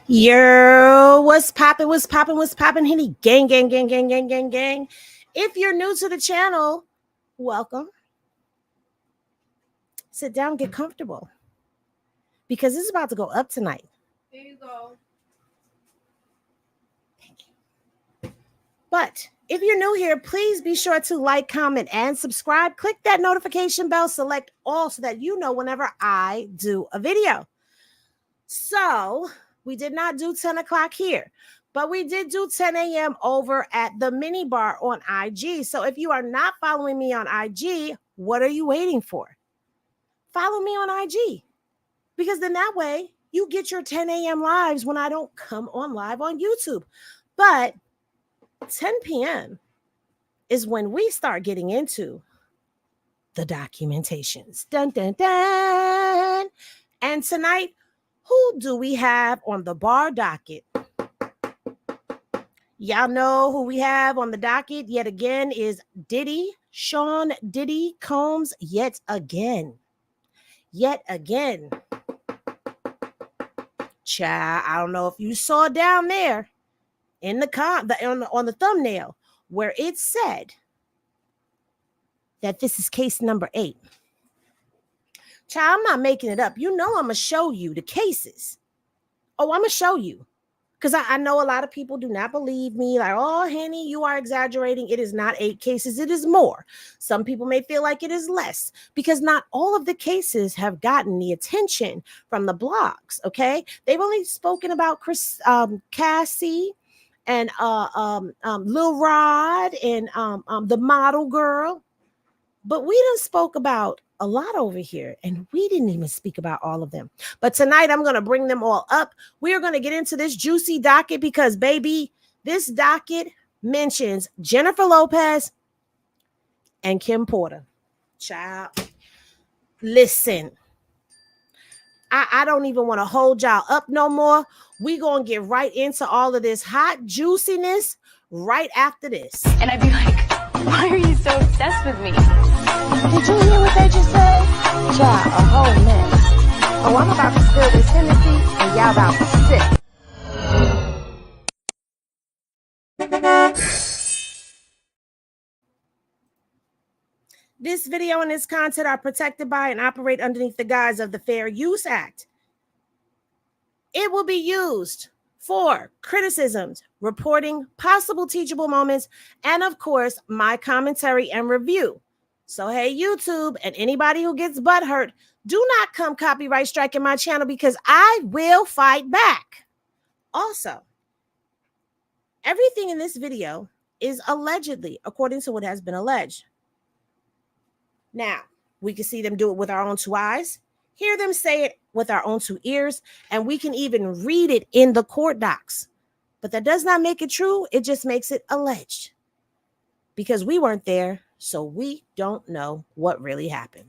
Yo, what's poppin', Henny gang. If you're new to the channel, welcome. Sit down, get comfortable. Because it's about to go up tonight. Here you go. Thank you. But if you're new here, please be sure to like, comment, and subscribe. Click that notification bell, select all so that you know whenever I do a video. So we did not do 10 o'clock here, but we did do 10 a.m. over at the mini bar on IG. So if you are not following me on IG, what are you waiting for? Follow me on IG, because then that way you get your 10 a.m. lives when I don't come on live on YouTube. But 10 p.m. is when we start getting into the documentations. Dun, dun, dun. And tonight, who do we have on the bar docket? Y'all know who we have on the docket yet again is Sean Diddy Combs yet again. Child, I don't know if you saw down there in the on the thumbnail where it said that this is case number 8. Child, I'm not making it up. You know I'm going to show you the cases. Oh, I'm going to show you. Because I know a lot of people do not believe me. Like, oh, Henny, you are exaggerating. It is not 8 cases. It is more. Some people may feel like it is less because not all of the cases have gotten the attention from the blogs, okay? They've only spoken about Cassie and Lil Rod and the model girl. But we done spoke about a lot over here, and we didn't even speak about all of them. But tonight, I'm going to bring them all up. We are going to get into this juicy docket because, baby, this docket mentions Jennifer Lopez and Kim Porter. Child, listen, I don't even want to hold y'all up no more. We going to get right into all of this hot juiciness right after this. And I'd be like, why are you so obsessed with me? Did you hear what they just said? Child, a whole mess. Oh, I'm about to spill this Hennessy and y'all about to sip. This video and this content are protected by and operate underneath the guise of the Fair Use Act. It will be used for criticisms, reporting, possible teachable moments, and of course, my commentary and review. So, hey, YouTube and anybody who gets butthurt, do not come copyright striking my channel because I will fight back. Also, everything in this video is allegedly, according to what has been alleged. Now, we can see them do it with our own 2 eyes, hear them say it with our own 2 ears, and we can even read it in the court docs. But that does not make it true. It just makes it alleged. Because we weren't there, so we don't know what really happened.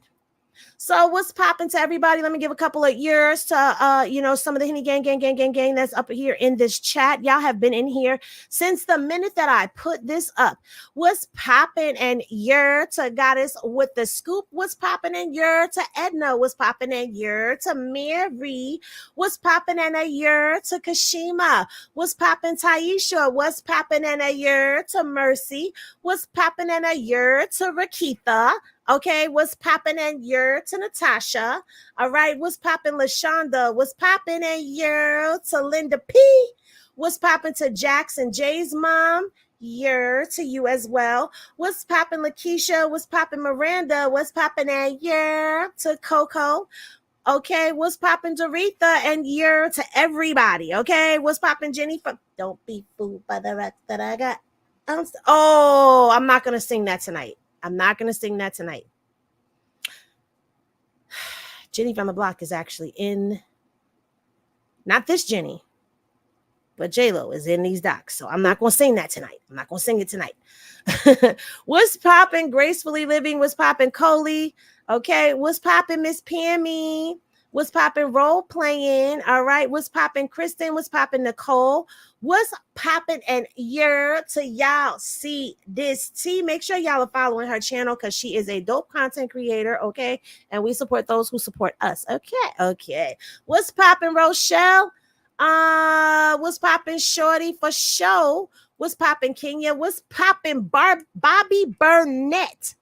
So what's popping to everybody? Let me give a couple of years to, some of the Henny gang that's up here in this chat. Y'all have been in here since the minute that I put this up. What's popping and year to Goddess with the scoop? What's popping and year to Edna? What's popping and year to Mary? What's popping and a year to Kashima? What's popping Taisha? What's popping and a year to Mercy? What's popping and a year to Rakitha? Okay, what's popping and year to Natasha? All right, what's popping LaShonda? What's popping and year to Linda P? What's popping to Jackson J's mom? Year to you as well. What's popping Lakeisha? What's popping Miranda? What's popping and year to Coco? Okay, what's popping Doretha and year to everybody? Okay, what's popping Jennifer? Don't be fooled by the rest that I got. I'm not going to sing that tonight. Jenny from the block is actually in, not this Jenny, but J-Lo is in these docs. So I'm not going to sing that tonight. I'm not going to sing it tonight. What's popping Gracefully Living? What's popping Coley? Okay. What's popping Miss Pammy? What's popping Role Playing? All right. What's popping Kristen? What's popping Nicole? What's popping and year to y'all see this T? Make sure y'all are following her channel because she is a dope content creator. Okay. And we support those who support us. Okay. What's popping Rochelle? What's poppin', Shorty for show? What's poppin', Kenya? What's poppin', Bobby Burnett?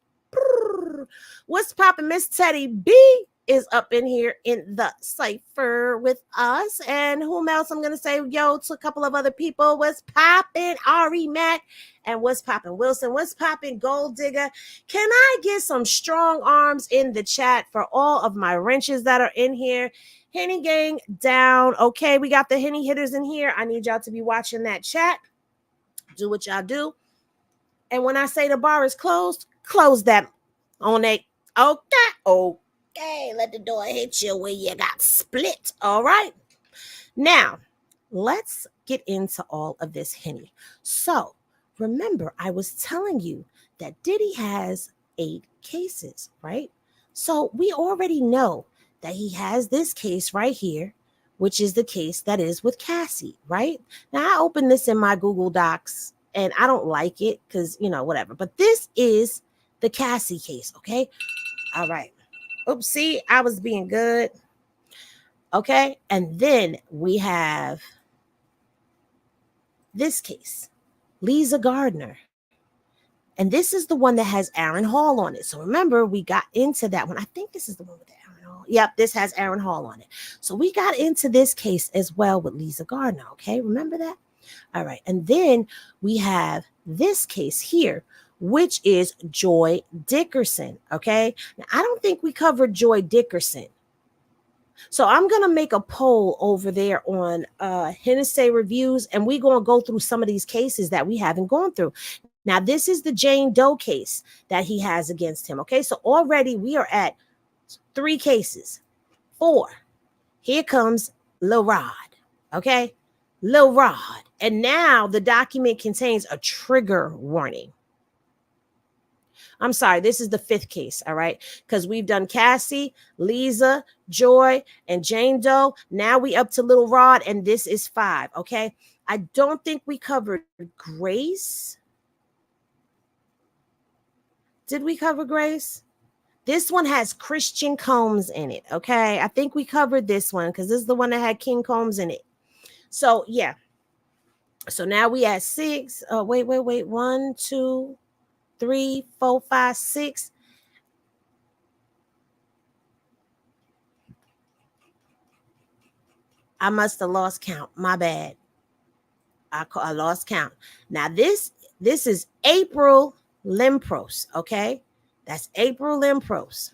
What's poppin', Miss Teddy B is up in here in the cipher with us. And whom else I'm gonna say yo to a couple of other people. What's poppin', Ari Mac? And what's poppin', Wilson? What's poppin', Gold Digger? Can I get some strong arms in the chat for all of my wrenches that are in here? Henny gang down. Okay, we got the Henny hitters in here. I need y'all to be watching that chat. Do what y'all do. And when I say the bar is closed, close that on a okay. Let the door hit you where you got split. All right. Now, let's get into all of this Henny. So remember, I was telling you that Diddy has 8 cases, right? So we already know that he has this case right here, which is the case that is with Cassie, right? Now, I opened this in my Google Docs, and I don't like it because, whatever. But this is the Cassie case, okay? All right. Oops, see, I was being good. Okay, and then we have this case, Lisa Gardner. And this is the one that has Aaron Hall on it. So remember, we got into that one. I think this is the one with Aaron Hall. Yep, this has Aaron Hall on it. So we got into this case as well with Lisa Gardner, okay? Remember that? All right, and then we have this case here, which is Joy Dickerson, okay? Now, I don't think we covered Joy Dickerson. So I'm going to make a poll over there on Hennessy Reviews, and we're going to go through some of these cases that we haven't gone through. Now, this is the Jane Doe case that he has against him, okay? So already we are at 3 cases. 4. Here comes Lil Rod, okay? Lil Rod. And now the document contains a trigger warning. I'm sorry, this is the 5th case, all right? Because we've done Cassie, Lisa, Joy, and Jane Doe. Now we up to Lil Rod, and this is 5, okay? I don't think we covered Grace. Did we cover Grace? This one has Christian Combs in it, okay? I think we covered this one because this is the one that had King Combs in it. So, yeah. So now we at 6. Wait. 1, 2, 3, 4, 5, 6. I must have lost count. My bad. I lost count. Now this is April Lampros, okay? That's April Lampros.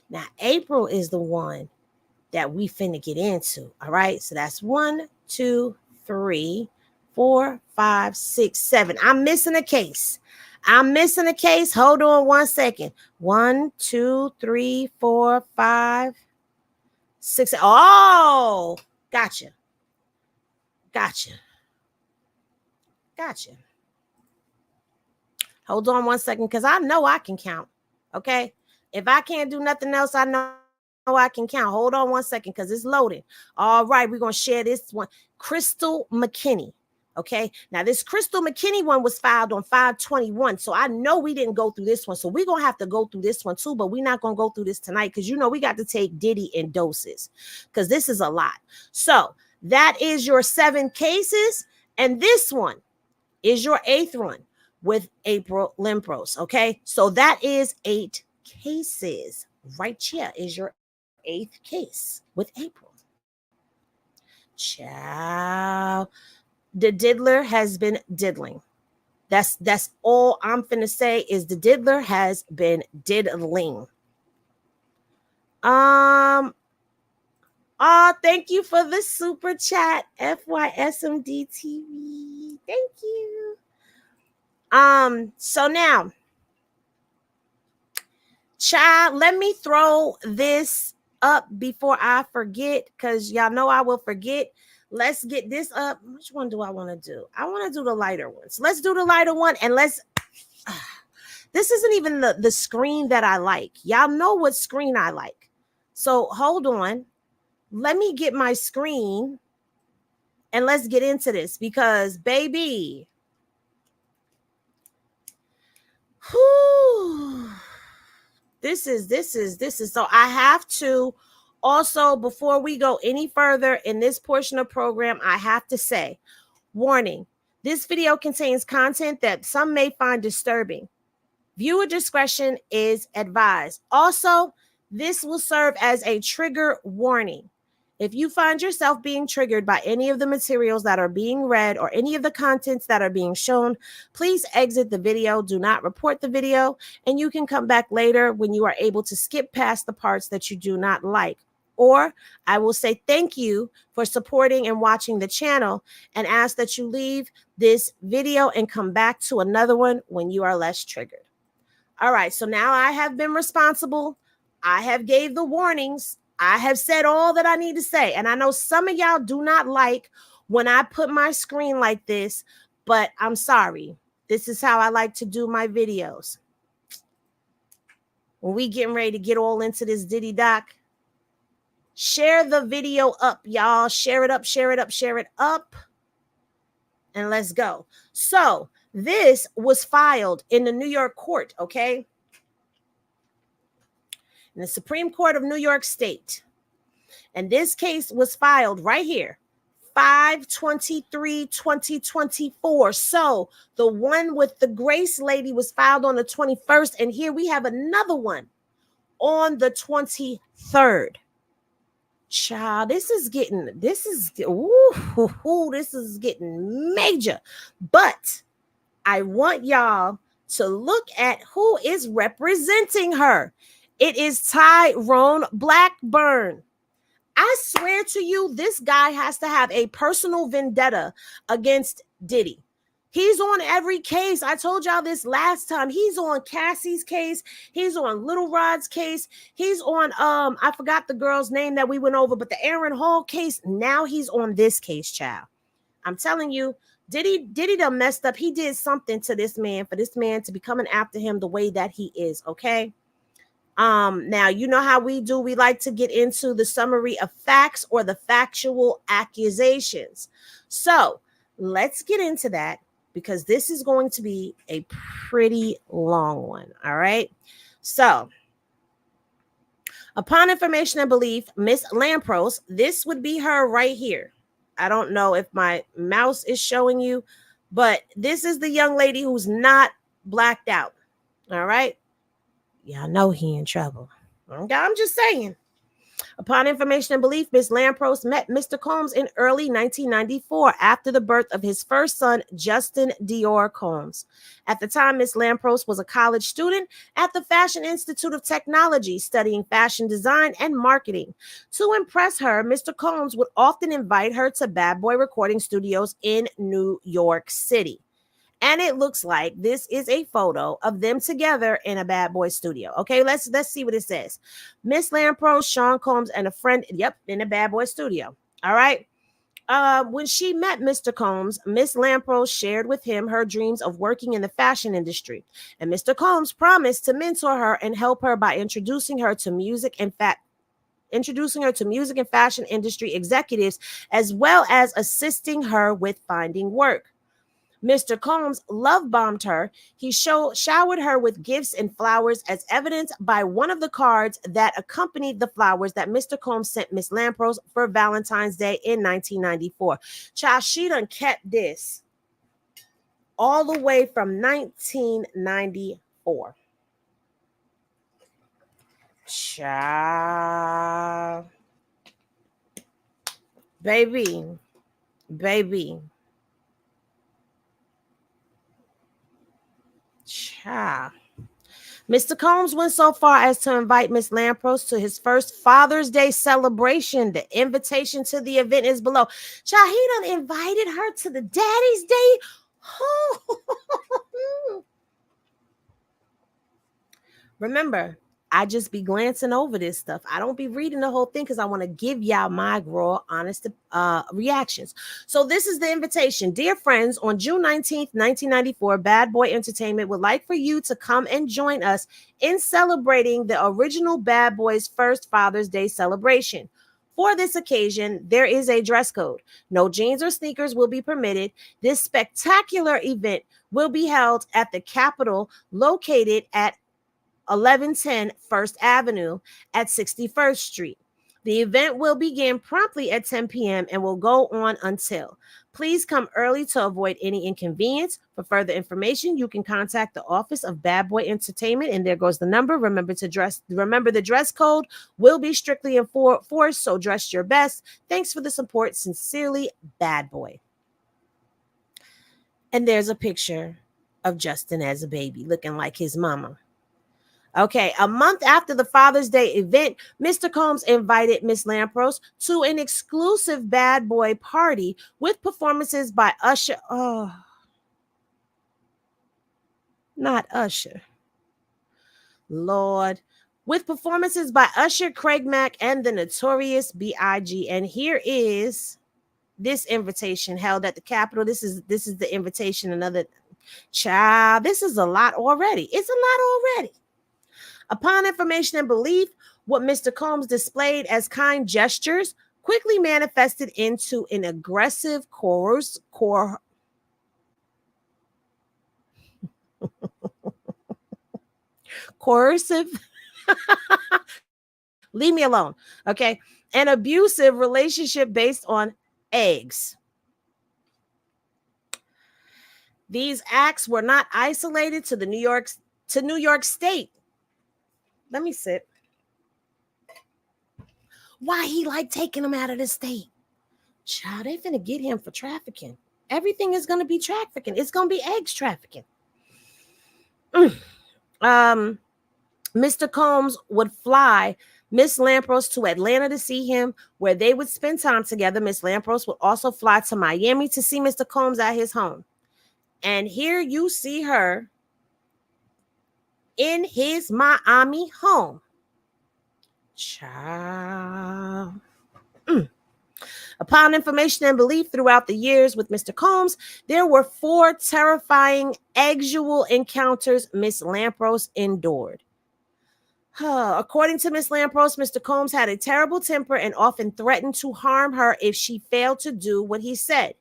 Now April is the one that we finna get into, all right? So that's 1, 2, 3, 4, 5, 6, 7. I'm missing a case. Hold on 1 second. 1, 2, 3, 4, 5, 6. Oh, gotcha. Hold on 1 second, because I know I can count. Okay. If I can't do nothing else, I know I can count. Hold on 1 second, because it's loading. All right, we're going to share this one. Crystal McKinney. Okay, now this Crystal McKinney one was filed on 5/21, so I know we didn't go through this one, so we're gonna have to go through this one too, but we're not gonna go through this tonight because we got to take Diddy in doses because this is a lot. So that is your 7 cases, and this one is your 8th one with April Lampros. Okay, so that is 8 cases right here. Is your 8th case with April. Ciao. The diddler has been diddling. That's all I'm finna say is the diddler has been diddling. Thank you for the super chat, FYSMDTV. Thank you. So now, child, let me throw this up before I forget, because y'all know I will forget. Let's get this up. Which one do I want to do? I want to do the lighter ones. Let's do the lighter one, and let's. This isn't even the screen that I like. Y'all know what screen I like. So hold on. Let me get my screen, and let's get into this because, baby. Whew, this is so I have to Also, before we go any further in this portion of program, I have to say, warning, this video contains content that some may find disturbing. Viewer discretion is advised. Also, this will serve as a trigger warning. If you find yourself being triggered by any of the materials that are being read or any of the contents that are being shown, please exit the video. Do not report the video, and you can come back later when you are able to skip past the parts that you do not like. Or I will say thank you for supporting and watching the channel and ask that you leave this video and come back to another one when you are less triggered. All right, so now I have been responsible. I have gave the warnings. I have said all that I need to say. And I know some of y'all do not like when I put my screen like this, but I'm sorry. This is how I like to do my videos. When we getting ready to get all into this Diddy doc, share the video up, y'all. Share it up, share it up, share it up. And let's go. So this was filed in the New York court, okay? In the Supreme Court of New York State. And this case was filed right here, 5/23/2024. So the one with the Grace lady was filed on the 21st. And here we have another one on the 23rd. Child, this is getting major. But I want y'all to look at who is representing her. It is Tyrone Blackburn. I swear to you, this guy has to have a personal vendetta against Diddy. He's on every case. I told y'all this last time. He's on Cassie's case. He's on Little Rod's case. He's on, I forgot the girl's name that we went over, but the Aaron Hall case. Now he's on this case, child. I'm telling you, Diddy done messed up. He did something to this man for this man to be coming after him the way that he is, okay? Now, you know how we do. We like to get into the summary of facts or the factual accusations. So let's get into that because this is going to be a pretty long one, all right? So upon information and belief, Miss Lampros, this would be her right here. I don't know if my mouse is showing you, but this is the young lady who's not blacked out. All right. Y'all know he in trouble. Okay, I'm just saying. Upon information and belief, Miss Lampros met Mr. Combs in early 1994 after the birth of his first son, Justin Dior Combs. At the time, Miss Lampros was a college student at the Fashion Institute of Technology, studying fashion design and marketing. To impress her, Mr. Combs would often invite her to Bad Boy recording studios in New York City. And it looks like this is a photo of them together in a Bad Boy studio. Okay, let's see what it says. Miss Lampros, Sean Combs, and a friend, in a Bad Boy studio. All right. When she met Mr. Combs, Miss Lampros shared with him her dreams of working in the fashion industry. And Mr. Combs promised to mentor her and help her by introducing her to music and fashion industry executives, as well as assisting her with finding work. Mr. Combs love bombed her. He showered her with gifts and flowers, as evidenced by one of the cards that accompanied the flowers that Mr. Combs sent Miss Lampros for Valentine's Day in 1994. Child, she done kept this all the way from 1994. Child. Baby. Child. Mr. Combs went so far as to invite Miss Lampros to his first Father's Day celebration. The invitation to the event is below. Child, he done invited her to the Daddy's Day. Remember, I just be glancing over this stuff. I don't be reading the whole thing because I want to give y'all my raw, honest reactions. So this is the invitation. Dear friends, on June 19th, 1994, Bad Boy Entertainment would like for you to come and join us in celebrating the original Bad Boy's first Father's Day celebration. For this occasion, there is a dress code. No jeans or sneakers will be permitted. This spectacular event will be held at the Capitol, located at 1110 First Avenue at 61st Street. The event will begin promptly at 10 p.m. and will go on until. Please come early to avoid any inconvenience. For further information, you can contact the office of Bad Boy Entertainment, and there goes the number. Remember the dress code will be strictly enforced, so dress your best. Thanks for the support. Sincerely, Bad Boy. And there's a picture of Justin as a baby, looking like his mama. Okay, a month after the Father's Day event, Mr. Combs invited Miss Lampros to an exclusive Bad Boy party with performances by Usher. Oh, not Usher. Lord. With performances by Usher, Craig Mack, and the Notorious B.I.G. And here is this invitation held at the Capitol. This is the invitation. Another child. This is a lot already. It's a lot already. Upon information and belief, what Mr. Combs displayed as kind gestures quickly manifested into an aggressive coercive, leave me alone, okay, an abusive relationship based on eggs. These acts were not isolated to New York State. Let me sip. Why he like taking them out of the state? Child, they finna get him for trafficking. Everything is gonna be trafficking. It's gonna be eggs trafficking. Mr. Combs would fly Miss Lampros to Atlanta to see him, where they would spend time together. Miss Lampros would also fly to Miami to see Mr. Combs at his home. And here you see her in his Miami home. Child. Upon information and belief throughout the years with Mr. Combs, there were 4 terrifying actual encounters Miss Lampros endured. According to Miss Lampros, Mr. Combs had a terrible temper and often threatened to harm her if she failed to do what he said,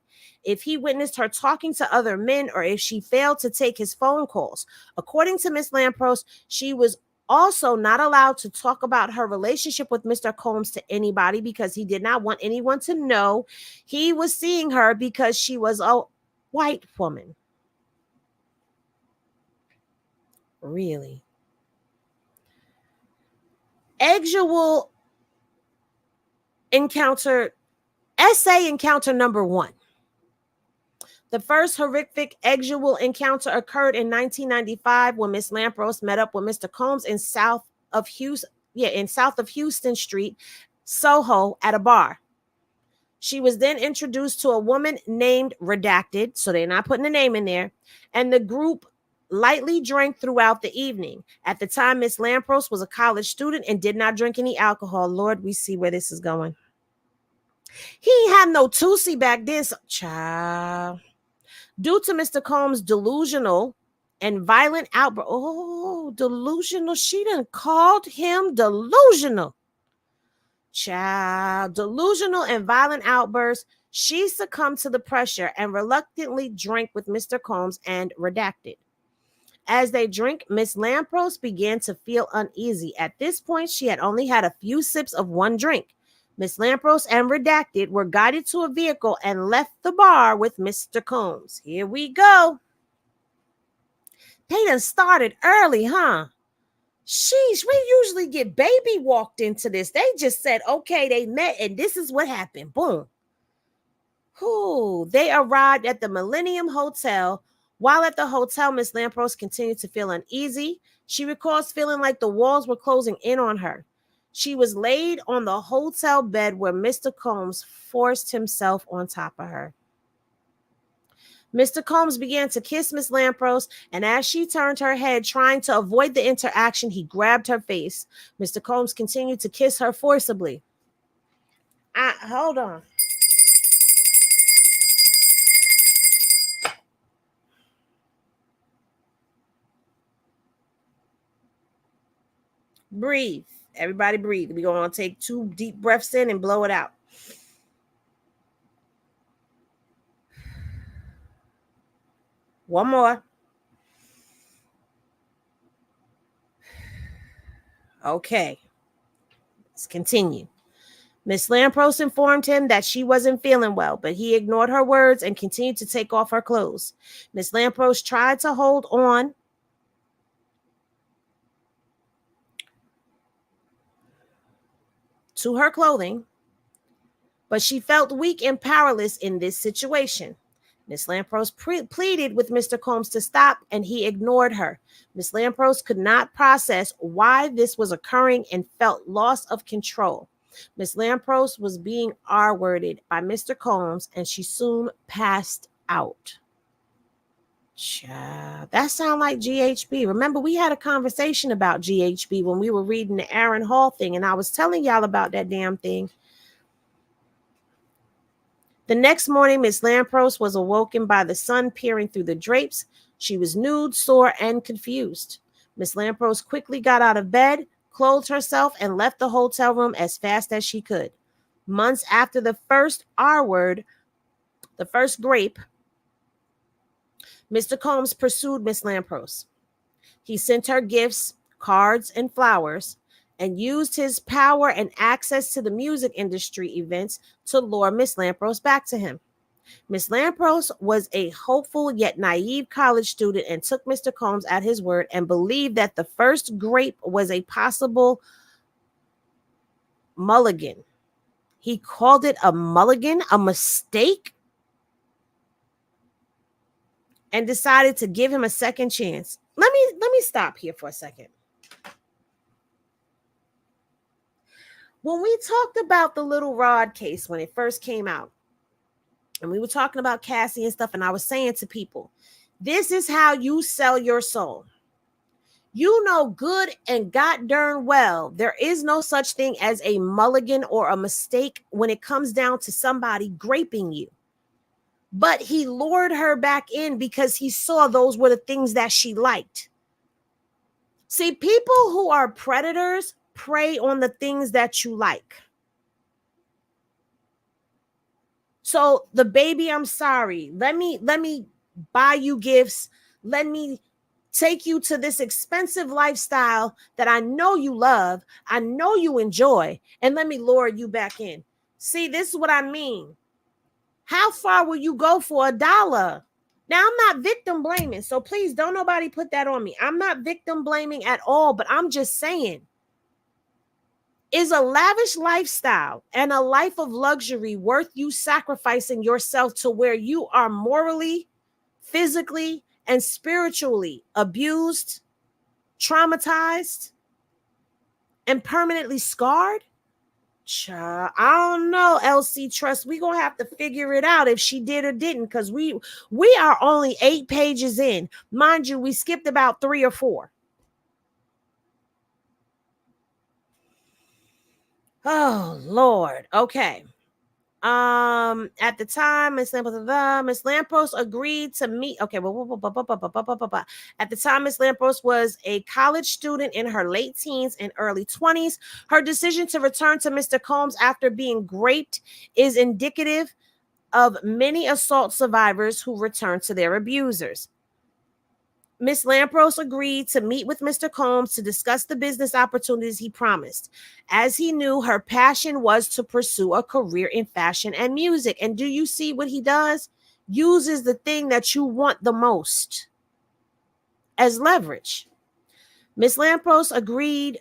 if he witnessed her talking to other men, or if she failed to take his phone calls. According to Miss Lampros, she was also not allowed to talk about her relationship with Mr. Combs to anybody because he did not want anyone to know he was seeing her because she was a white woman. Really? Actual encounter, essay encounter number 1. The first horrific actual encounter occurred in 1995 when Miss Lampros met up with Mr. Combs in south of Houston Street, Soho, at a bar. She was then introduced to a woman named Redacted, so they're not putting a name in there, and the group lightly drank throughout the evening. At the time, Miss Lampros was a college student and did not drink any alcohol. Lord, we see where this is going. He had no Tusi back then, so child. Due to Mr. Combs' delusional and violent outburst. Oh, delusional. She done called him delusional. Child, delusional and violent outbursts. She succumbed to the pressure and reluctantly drank with Mr. Combs and Redacted. As they drank, Miss Lampros began to feel uneasy. At this point, she had only had a few sips of one drink. Miss Lampros and Redacted were guided to a vehicle and left the bar with Mr. Combs. Here we go. They done started early, huh? Sheesh, we usually get baby walked into this. They just said, okay, they met and this is what happened. Boom. They arrived at the Millennium Hotel. While at the hotel, Miss Lampros continued to feel uneasy. She recalls feeling like the walls were closing in on her. She was laid on the hotel bed where Mr. Combs forced himself on top of her. Mr. Combs began to kiss Miss Lampros, and as she turned her head, trying to avoid the interaction, he grabbed her face. Mr. Combs continued to kiss her forcibly. Hold on. Breathe. Everybody breathe. We're going to take 2 deep breaths in and blow it out. One more. Okay. Let's continue. Miss Lampros informed him that she wasn't feeling well, but he ignored her words and continued to take off her clothes. Miss Lampros tried to hold on to her clothing, but she felt weak and powerless in this situation. Miss Lampros pleaded with Mr. Combs to stop, and he ignored her. Miss Lampros could not process why this was occurring and felt loss of control. Miss Lampros was being R-worded by Mr. Combs, and she soon passed out. Child, that sounds like GHB. Remember, we had a conversation about GHB when we were reading the Aaron Hall thing, and I was telling y'all about that damn thing. The next morning, Miss Lampros was awoken by the sun peering through the drapes. She was nude, sore, and confused. Miss Lampros quickly got out of bed, clothed herself, and left the hotel room as fast as she could. Months after the first R word, the first grape, Mr. Combs pursued Miss Lampros. He sent her gifts, cards, and flowers, and used his power and access to the music industry events to lure Miss Lampros back to him. Miss Lampros was a hopeful yet naive college student and took Mr. Combs at his word and believed that the first grape was a possible mulligan. He called it a mulligan, a mistake, and decided to give him a second chance. Let me stop here for a second. When we talked about the Little Rod case when it first came out, and we were talking about Cassie and stuff, and I was saying to people, this is how you sell your soul. You know good and god darn well there is no such thing as a mulligan or a mistake when it comes down to somebody graping you. But he lured her back in because he saw those were the things that she liked. See, people who are predators prey on the things that you like. So the baby, I'm sorry. Let me buy you gifts. Let me take you to this expensive lifestyle that I know you love. I know you enjoy. And let me lure you back in. See, this is what I mean. How far will you go for $1? Now, I'm not victim blaming. So please don't nobody put that on me. I'm not victim blaming at all. But I'm just saying, is a lavish lifestyle and a life of luxury worth you sacrificing yourself to where you are morally, physically, and spiritually abused, traumatized, and permanently scarred? Child, I don't know, LC Trust. We're going to have to figure it out if she did or didn't, because we are only 8 pages in. Mind you, we skipped about 3 or 4. Oh, Lord. Okay. At the time, Miss Lampros agreed to meet. Okay, at the time, Miss Lampros was a college student in her late teens and early 20s. Her decision to return to Mr. Combs after being raped is indicative of many assault survivors who return to their abusers. Miss Lampros agreed to meet with Mr. Combs to discuss the business opportunities he promised, as he knew her passion was to pursue a career in fashion and music. And do you see what he does? Uses the thing that you want the most as leverage. Miss Lampros agreed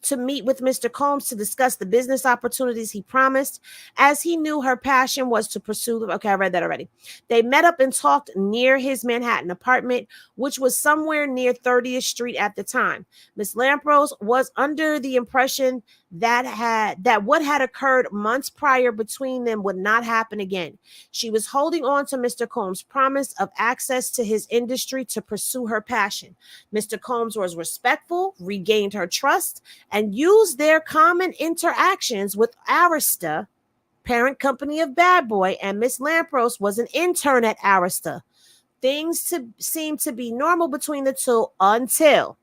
to meet with Mr. Combs to discuss the business opportunities he promised, as he knew her passion was to pursue. Okay, I read that already. They met up and talked near his Manhattan apartment, which was somewhere near 30th Street at the time. Miss Lampros was under the impression that what had occurred months prior between them would not happen again. She was holding on to Mr. Combs' promise of access to his industry to pursue her passion. Mr. Combs was respectful, regained her trust, and used their common interactions with Arista, parent company of Bad Boy, and Miss Lampros was an intern at Arista. Things seemed to be normal between the two until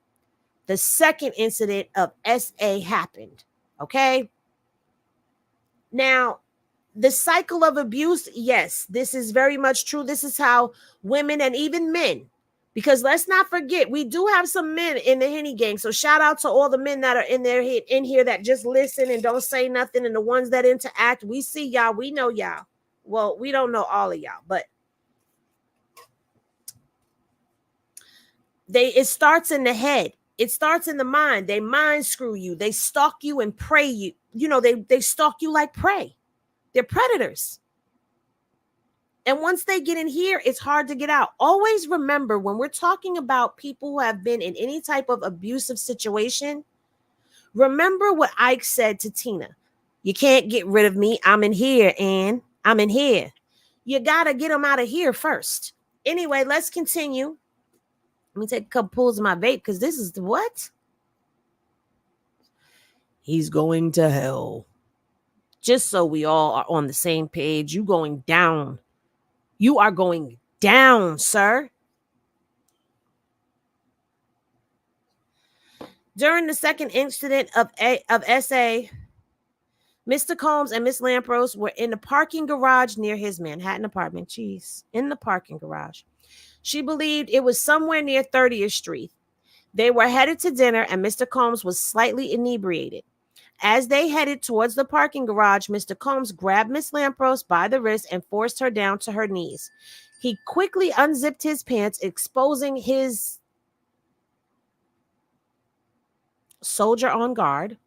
the second incident of SA happened. Okay? Now, the cycle of abuse, yes, this is very much true. This is how women and even men Because let's not forget, we do have some men in the Henny gang. So shout out to all the men that are in here that just listen and don't say nothing, and the ones that interact. We see y'all. We know y'all. Well, we don't know all of y'all, but it starts in the head. It starts in the mind. They mind screw you. They stalk you and prey you. You know, they stalk you like prey. They're predators. And once they get in here, it's hard to get out. Always remember, when we're talking about people who have been in any type of abusive situation, remember what Ike said to Tina. You can't get rid of me. I'm in here, and I'm in here. You got to get them out of here first. Anyway, let's continue. Let me take a couple pulls of my vape, because this is what? He's going to hell. Just so we all are on the same page, you going down. You are going down, sir. During the second incident of SA, Mr. Combs and Miss Lampros were in the parking garage near his Manhattan apartment. Jeez, in the parking garage. She believed it was somewhere near 30th Street. They were headed to dinner, and Mr. Combs was slightly inebriated. As they headed towards the parking garage, Mr. Combs grabbed Miss Lampros by the wrist and forced her down to her knees. He quickly unzipped his pants, exposing his soldier on guard.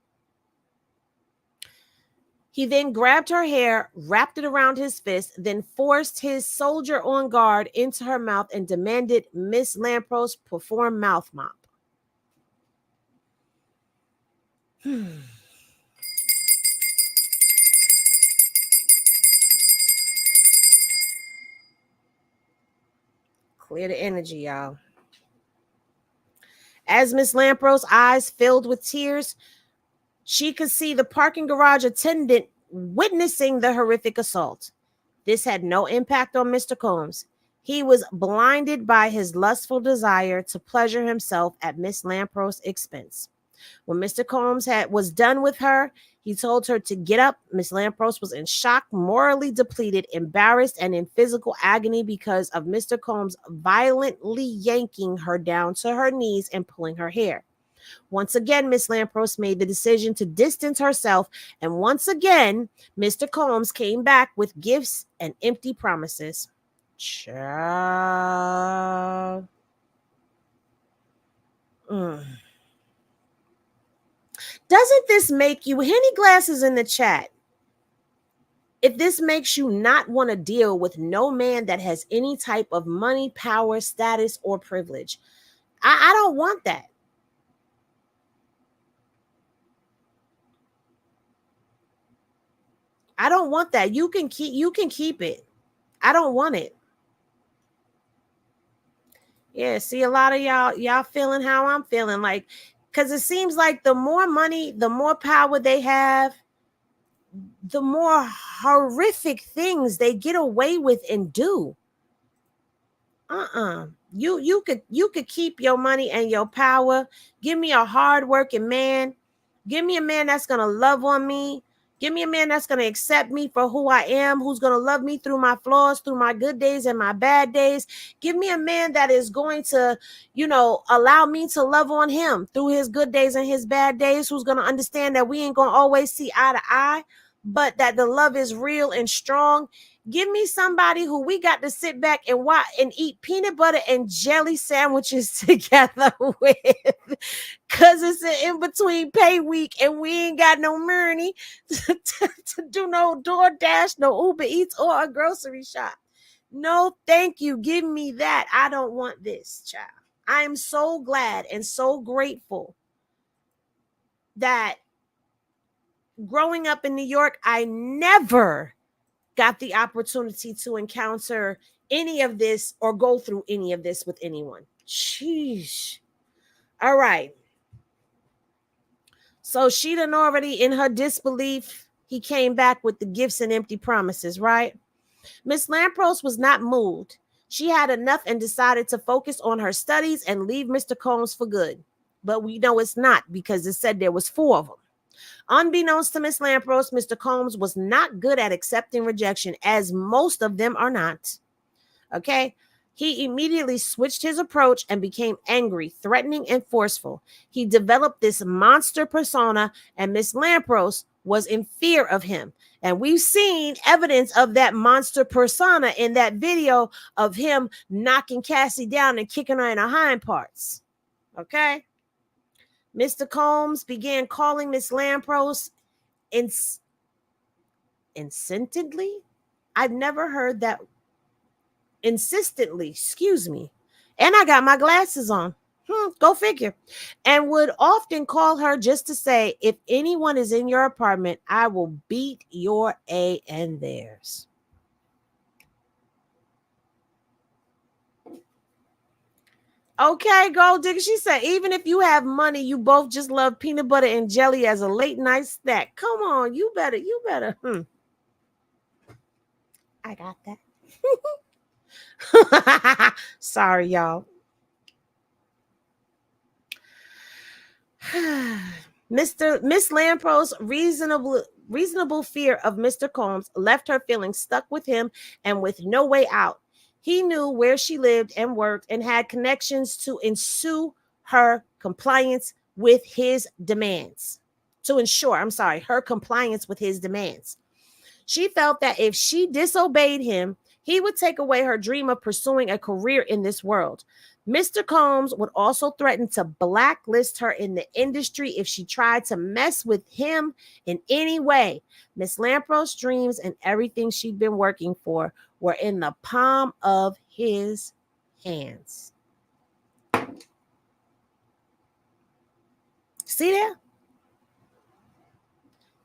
He then grabbed her hair, wrapped it around his fist, then forced his soldier on guard into her mouth and demanded Miss Lampros perform mouth mop. Clear the energy, y'all. As Miss Lampros' eyes filled with tears, she could see the parking garage attendant witnessing the horrific assault. This had no impact on Mr. Combs. He was blinded by his lustful desire to pleasure himself at Miss Lampros' expense. When Mr. Combs was done with her, he told her to get up. Miss Lampros was in shock, morally depleted, embarrassed, and in physical agony because of Mr. Combs violently yanking her down to her knees and pulling her hair. Once again, Miss Lampros made the decision to distance herself, and once again, Mr. Combs came back with gifts and empty promises. Child. Doesn't this make you, Henny Glasses in the chat, if this makes you not want to deal with no man that has any type of money, power, status, or privilege? I don't want that. I don't want that. You can keep it. I don't want it. Yeah, see, a lot of y'all feeling how I'm feeling, like, because it seems like the more money, the more power they have, the more horrific things they get away with and do. You could keep your money and your power. Give me a hardworking man. Give me a man that's gonna love on me. Give me a man that's gonna accept me for who I am, who's gonna love me through my flaws, through my good days and my bad days. Give me a man that is going to, allow me to love on him through his good days and his bad days, who's gonna understand that we ain't gonna always see eye to eye, but that the love is real and strong. Give me somebody who we got to sit back and watch and eat peanut butter and jelly sandwiches together with, because it's an in-between pay week and we ain't got no money to do no DoorDash, no Uber Eats, or a grocery shop. No, thank you. Give me that. I don't want this, child. I am so glad and so grateful that growing up in New York, I never got the opportunity to encounter any of this or go through any of this with anyone. Sheesh. All right. So she done already, in her disbelief, he came back with the gifts and empty promises, right? Miss Lampros was not moved. She had enough and decided to focus on her studies and leave Mr. Combs for good. But we know it's not, because it said there was 4 of them. Unbeknownst to Miss Lampros, Mr. Combs was not good at accepting rejection, as most of them are not. Okay? He immediately switched his approach and became angry, threatening, and forceful. He developed this monster persona, and Miss Lampros was in fear of him. And we've seen evidence of that monster persona in that video of him knocking Cassie down and kicking her in her hind parts. Okay? Mr. Combs began calling Miss Lampros insistently. I've never heard that. Insistently, excuse me. And I got my glasses on. Go figure. And would often call her just to say, if anyone is in your apartment, I will beat your A and theirs. Okay, Gold Digger. She said, even if you have money, you both just love peanut butter and jelly as a late night snack. Come on, you better. I got that. Sorry, y'all. Miss Lampros' reasonable fear of Mr. Combs left her feeling stuck with him and with no way out. He knew where she lived and worked and had connections to ensure her compliance with his demands. Her compliance with his demands. She felt that if she disobeyed him, he would take away her dream of pursuing a career in this world. Mr. Combs would also threaten to blacklist her in the industry if she tried to mess with him in any way. Miss Lampros' dreams and everything she'd been working for were in the palm of his hands. See that?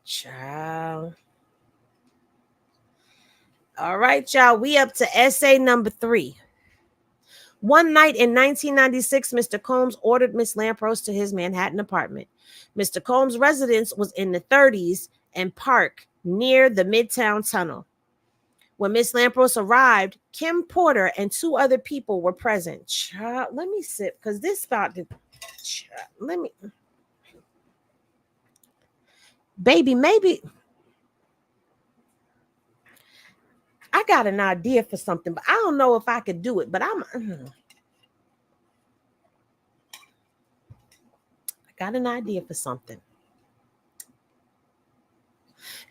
Child. All right, y'all. We up to essay number 3. One night in 1996, Mr. Combs ordered Miss Lampros to his Manhattan apartment. Mr. Combs' residence was in the 30s and Park near the Midtown Tunnel. When Miss Lampros arrived, Kim Porter and 2 other people were present. Child, let me sip because this about to. Let me. Baby, maybe. I got an idea for something, but I don't know if I could do it. But I got an idea for something.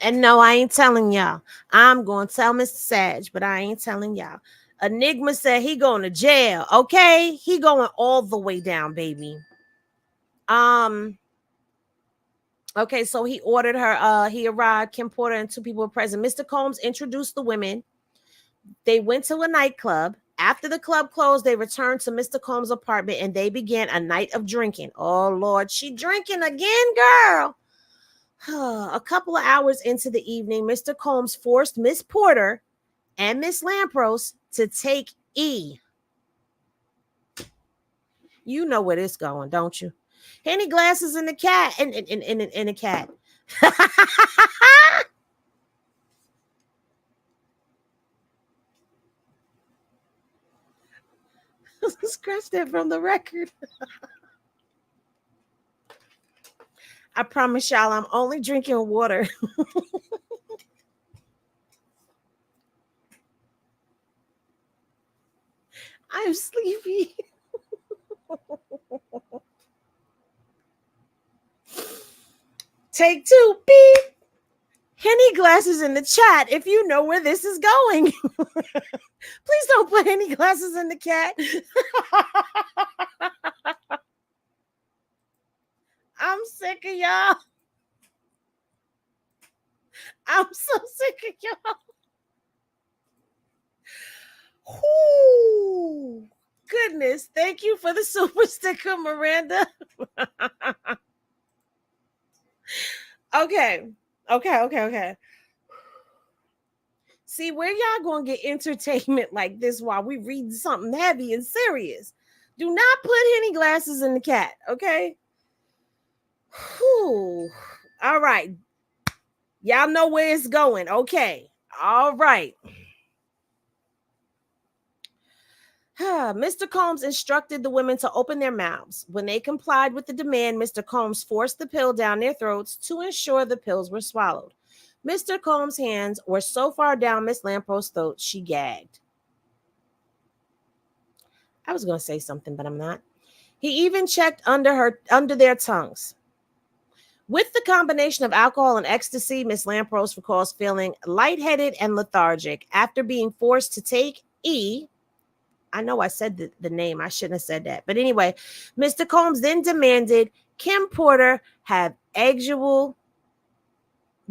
And no, I ain't telling y'all. I'm going to tell Mr. Sag, but I ain't telling y'all. Enigma said he going to jail. Okay, he going all the way down, baby. Okay, so he ordered her. He arrived. Kim Porter and 2 people were present. Mr. Combs introduced the women. They went to a nightclub. After the club closed, they returned to Mr. Combs' apartment and they began a night of drinking. Oh, Lord, she drinking again, girl. A couple of hours into the evening, Mr. Combs forced Miss Porter and Miss Lampros to take E. You know where this going, don't you? Henny glasses in the cat in the cat. Scratch that from the record. I promise y'all, I'm only drinking water. I'm sleepy. Take 2, beep. Henny glasses in the chat if you know where this is going. Please don't put Henny glasses in the cat. I'm sick of y'all. I'm so sick of y'all. Ooh, goodness. Thank you for the super sticker, Miranda. Okay. See, where y'all gonna get entertainment like this while we read something heavy and serious? Do not put Henny glasses in the cat, okay? Whew. All right. Y'all know where it's going. Okay. All right. Mr. Combs instructed the women to open their mouths. When they complied with the demand, Mr. Combs forced the pill down their throats to ensure the pills were swallowed. Mr. Combs' hands were so far down Miss Lampros' throat, she gagged. I was going to say something, but I'm not. He even checked under their tongues. With the combination of alcohol and ecstasy, Miss Lampros recalls feeling lightheaded and lethargic after being forced to take E. I know I said the name. I shouldn't have said that. But anyway, Mr. Combs then demanded Kim Porter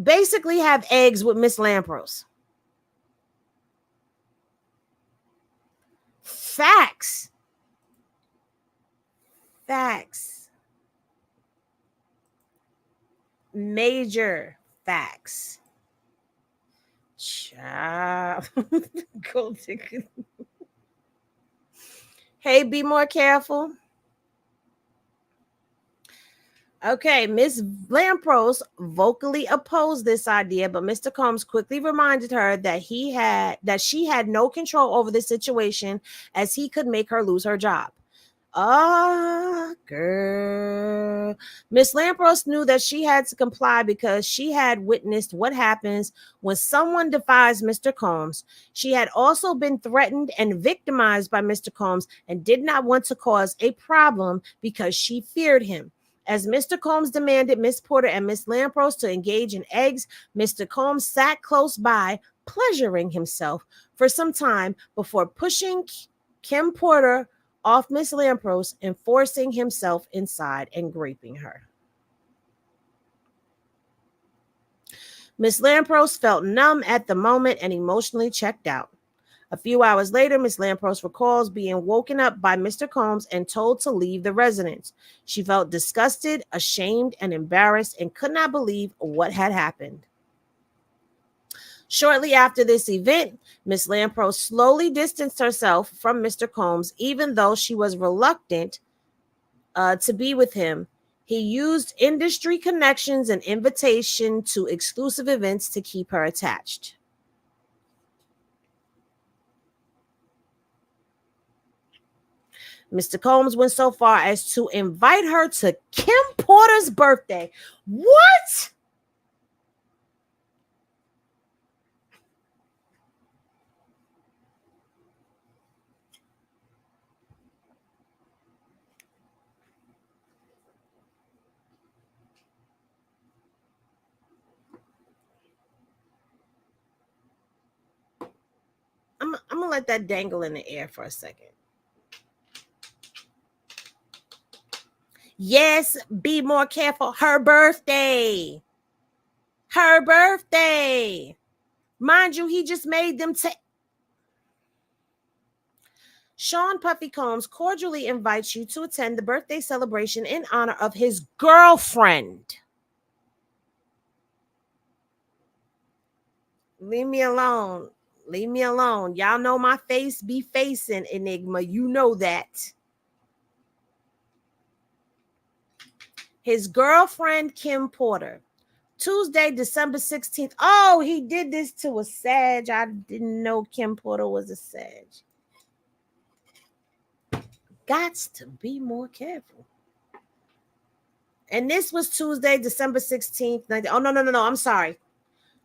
basically have eggs with Miss Lampros. Facts. Major facts. Child. Go take. Hey, be more careful. Okay, Miss Lampros vocally opposed this idea, but Mr. Combs quickly reminded her that she had no control over the situation, as he could make her lose her job. Girl. Miss Lampros knew that she had to comply because she had witnessed what happens when someone defies Mr. Combs. She had also been threatened and victimized by Mr. Combs and did not want to cause a problem because she feared him. As Mr. Combs demanded Miss Porter and Miss Lampros to engage in eggs, Mr. Combs sat close by, pleasuring himself for some time before pushing Kim Porter off Miss Lampros and forcing himself inside and raping her. Miss Lampros felt numb at the moment and emotionally checked out. A few hours later, Miss Lampros recalls being woken up by Mr. Combs and told to leave the residence. She felt disgusted, ashamed, and embarrassed and could not believe what had happened. Shortly after this event, Miss Lampros slowly distanced herself from Mr. Combs, even though she was reluctant to be with him. He used industry connections and invitation to exclusive events to keep her attached. Mr. Combs went so far as to invite her to Kim Porter's birthday. What? I'm going to let that dangle in the air for a second. Yes, be more careful. Her birthday. Mind you, he just made them take. Sean Puffy Combs cordially invites you to attend the birthday celebration in honor of his girlfriend. Leave me alone. Y'all know my face be facing Enigma. You know that. His girlfriend, Kim Porter. Tuesday, December 16th. Oh, he did this to a Sag. I didn't know Kim Porter was a Sag. Gots to be more careful. And this was Tuesday, December 16th. Oh, no. I'm sorry.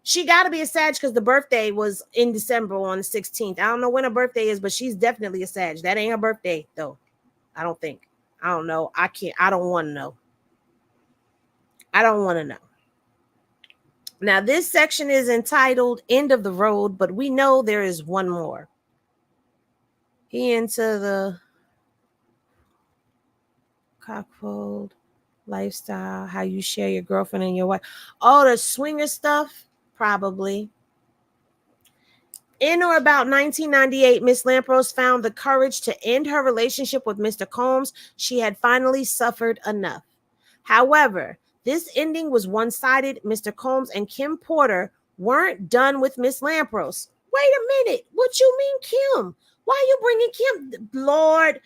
She got to be a Sag because the birthday was in December on the 16th. I don't know when her birthday is, but she's definitely a Sag. That ain't her birthday, though. I don't think. I don't know. I don't want to know. Now, this section is entitled End of the Road, but we know there is one more. He into the cockfold lifestyle, how you share your girlfriend and your wife. All the swinger stuff, probably. In or about 1998, Miss Lampros found the courage to end her relationship with Mr. Combs. She had finally suffered enough. However, this ending was one-sided. Mr. Combs and Kim Porter weren't done with Miss Lampros. Wait a minute. What you mean, Kim? Why are you bringing Kim? Lord,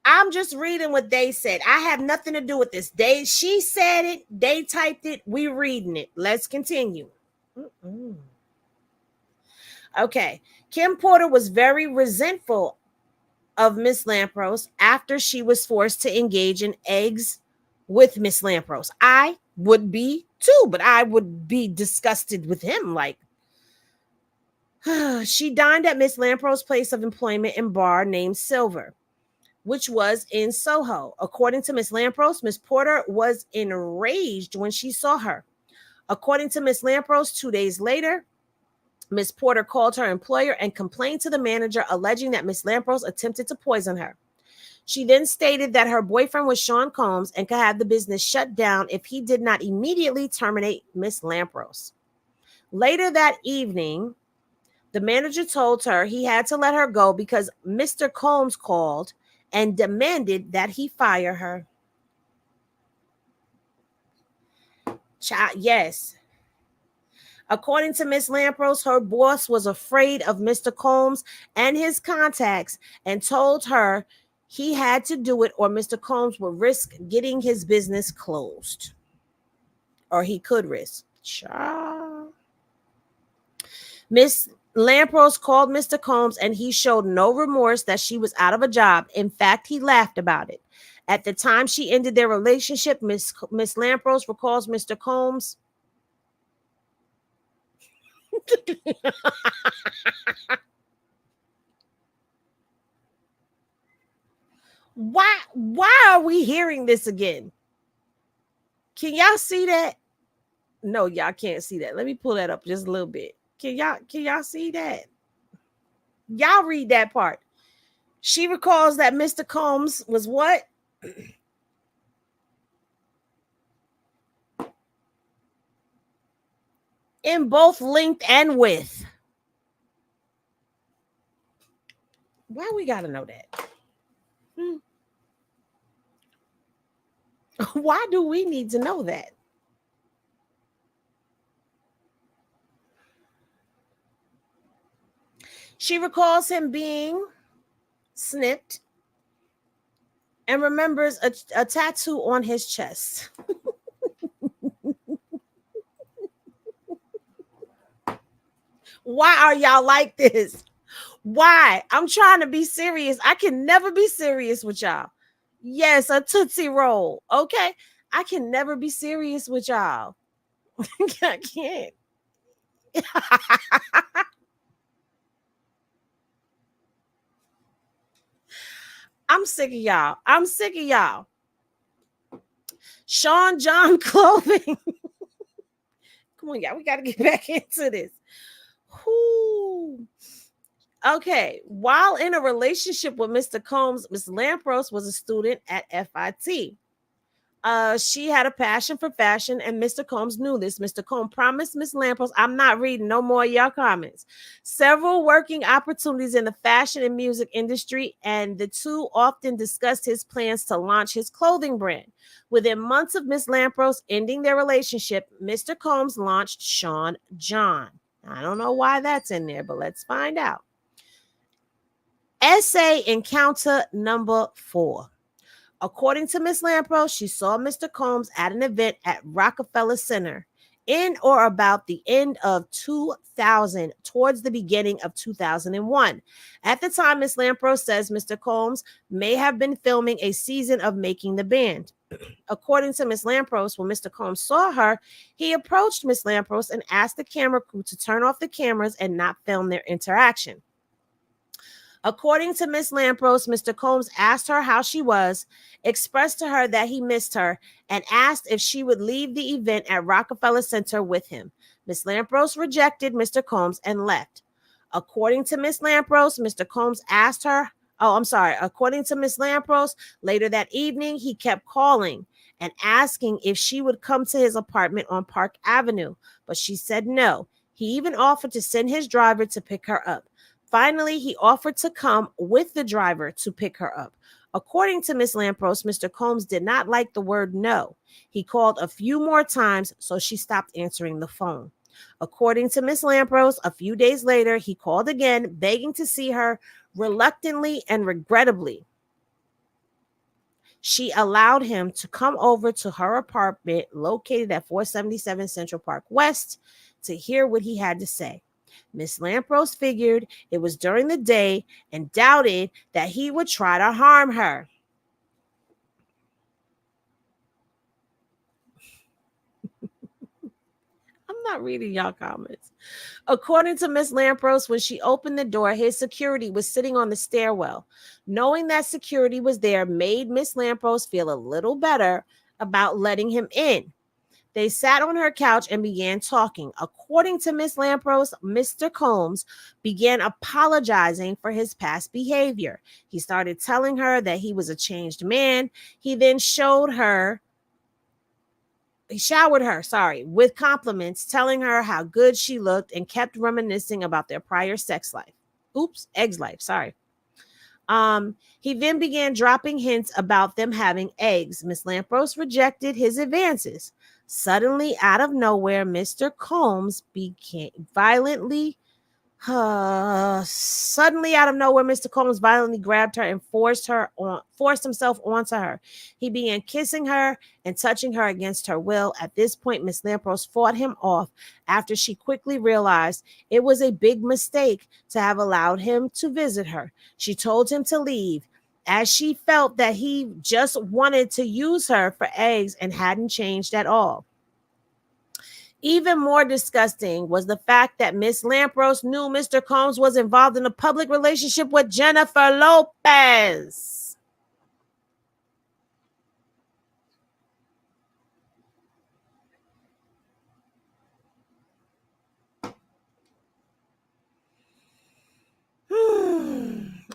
I'm just reading what they said. I have nothing to do with this. She said it. They typed it. We reading it. Let's continue. Okay. Kim Porter was very resentful of Miss Lampros after she was forced to engage in eggs with Miss Lampros. I would be too, but I would be disgusted with him. Like, She dined at Miss Lampros' place of employment and bar named Silver, which was in Soho. According to Miss Lampros, Miss Porter was enraged when she saw her. According to Miss Lampros, 2 days later, Miss Porter called her employer and complained to the manager, alleging that Miss Lampros attempted to poison her. She then stated that her boyfriend was Sean Combs and could have the business shut down if he did not immediately terminate Miss Lampros. Later that evening, the manager told her he had to let her go because Mr. Combs called and demanded that he fire her. Yes. According to Miss Lampros, her boss was afraid of Mr. Combs and his contacts and told her he had to do it or Mr. Combs would risk getting his business closed. Or he could risk. Miss Lampros called Mr. Combs and he showed no remorse that she was out of a job. In fact, he laughed about it. At the time she ended their relationship, Miss Lampros recalls Mr. Combs. Why are we hearing this again? Can y'all see that? No, y'all can't see that. Let me pull that up just a little bit. Can y'all see that? Y'all read that part. She recalls that Mr. Combs was what? In both length and width. Why we gotta know that? Why do we need to know that? She recalls him being snipped and remembers a tattoo on his chest. Why are y'all like this? Why? I'm trying to be serious. I can never be serious with y'all. Yes, a Tootsie Roll. Okay. I can never be serious with y'all. I can't. I'm sick of y'all. I'm sick of y'all. Sean John clothing. Come on, y'all. We got to get back into this. Whoo. Okay. While in a relationship with Mr. Combs, Miss Lampros was a student at FIT. She had a passion for fashion, and Mr. Combs knew this. Mr. Combs promised Miss Lampros, I'm not reading no more of y'all comments, several working opportunities in the fashion and music industry, and the two often discussed his plans to launch his clothing brand. Within months of Miss Lampros ending their relationship, Mr. Combs launched Sean John. I don't know why that's in there, but let's find out. Essay encounter number 4. According to Miss Lampros, she saw Mr. Combs at an event at Rockefeller Center in or about the end of 2000, towards the beginning of 2001. At the time, Miss Lampros says Mr. Combs may have been filming a season of Making the Band. According to Miss Lampros, when Mr. Combs saw her, he approached Miss Lampros and asked the camera crew to turn off the cameras and not film their interaction. According to Miss Lampros, Mr. Combs asked her how she was, expressed to her that he missed her, and asked if she would leave the event at Rockefeller Center with him. Miss Lampros rejected Mr. Combs and left. According to Miss Lampros, Mr. Combs asked her, according to Miss Lampros, later that evening, he kept calling and asking if she would come to his apartment on Park Avenue, but she said no. He even offered to send his driver to pick her up. Finally, he offered to come with the driver to pick her up. According to Miss Lampros, Mr. Combs did not like the word no. He called a few more times, so she stopped answering the phone. According to Miss Lampros, a few days later, he called again, begging to see her. Reluctantly and regrettably, she allowed him to come over to her apartment located at 477 Central Park West to hear what he had to say. Miss Lampros figured it was during the day and doubted that he would try to harm her. I'm not reading y'all comments. According to Miss Lampros, when she opened the door, his security was sitting on the stairwell. Knowing that security was there made Miss Lampros feel a little better about letting him in. They sat on her couch and began talking. According to Miss Lampros, Mr. Combs began apologizing for his past behavior. He started telling her that he was a changed man. He then showered her, with compliments, telling her how good she looked and kept reminiscing about their prior sex life. Eggs life, sorry. He then began dropping hints about them having eggs. Miss Lampros rejected his advances. Suddenly, out of nowhere, Mr. Combs became violently. Suddenly, out of nowhere, Mr. Combs violently grabbed her and forced himself onto her. He began kissing her and touching her against her will. At this point, Miss Lampros fought him off after she quickly realized it was a big mistake to have allowed him to visit her. She told him to leave, as she felt that he just wanted to use her for eggs and hadn't changed at all. Even more disgusting was the fact that Miss Lampros knew Mr. Combs was involved in a public relationship with Jennifer Lopez.